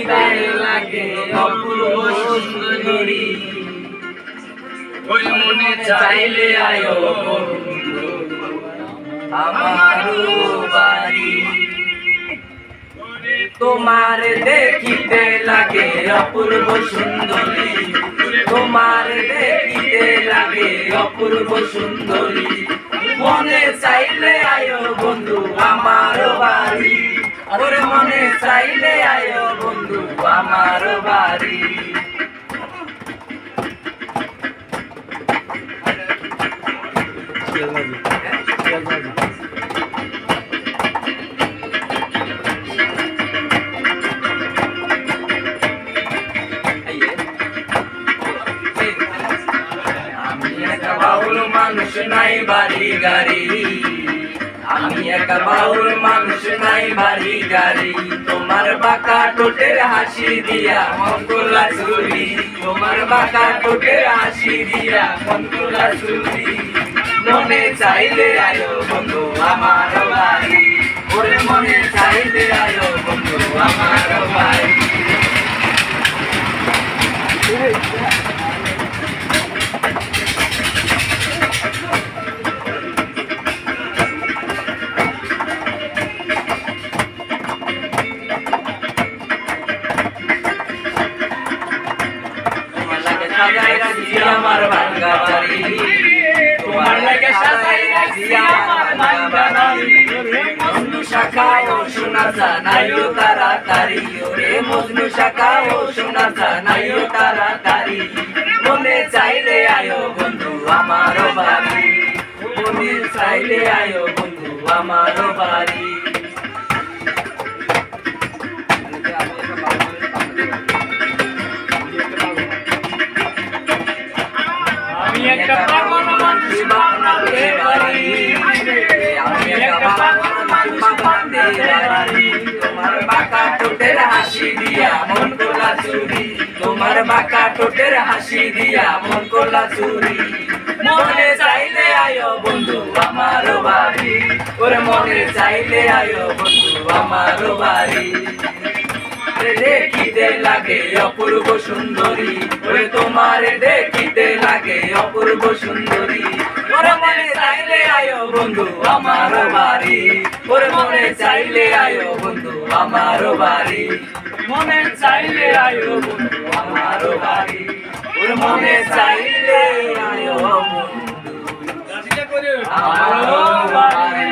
দেখিতে লাগে অপূর্ব সুন্দরী, ওই মনে চাইলে আয়ো বন্ধু আমারও বাড়ি। তোমার দেখিতে লাগে অপূর্ব সুন্দরী, তোমার দেখিতে লাগে অপূর্ব সুন্দরী, মনে চাইলে আয়ো বন্ধু আমার বাড়ি, ওরে মনে চাইলে আয়ো বন্ধু আমার বাড়ি। মানুষ নাই বাড়ি গাড়ি, আমি একা বাউল মানুষ নাই বাড়ি গাড়ি, তোমার বাঁকা ঠোঁটের হাসি দিয়া মন তোলা চুরি, তোমার বাঁকা ঠোঁটের হাসি দিয়া মন তোলা চুরি, মনে চাইলে আয়ো বন্ধু আমার বাড়ি, ওরে মনে চাইলে আয়ো বন্ধু আমার বাড়ি। সাজাই রাখছি আমার ভাঙ্গা বাড়ি, তোমার লাগে সাজাই রাখছি আমার ভাঙ্গা বাড়ি, মজনু শাখা ও সোনা জানাইও তাড়াতাড়ি, ওরে মজনু শাখা ও সোনা জানাইও তাড়াতাড়ি, মনে চাইলে আয়ো বন্ধু আমার বাড়ি, মনে চাইলে আয়ো বন্ধু আমার বাড়ি। আমি একটা পাগল মানুষ বানাতে পারি, আমি একটা পাগল মানুষ বানাতে পারি, তোমার বাঁকা ঠোঁটের হাসি দিয়া মন তোলা চুরি, তোমার বাঁকা ঠোঁটের হাসি দিয়া মন তোলা চুরি, মনে চাইলে আয়ো বন্ধু আমার বাড়ি, ওরে মনে চাইলে আয়ো বন্ধু আমার বাড়ি। দেখিতে লাগে অপূর্ব সুন্দরী, ওরে তোমার দেখিতে লাগে অপূর্ব সুন্দরী, ওরে মনে চাইলে আয়ো বন্ধু আমার বাড়ি, ওরে মনে চাইলে আয়ো বন্ধু আমার বাড়ি, মনে চাইলে আয়ো বন্ধু আমার বাড়ি, ওরে মনে চাইলে আয়ো বন্ধু আমার বাড়ি।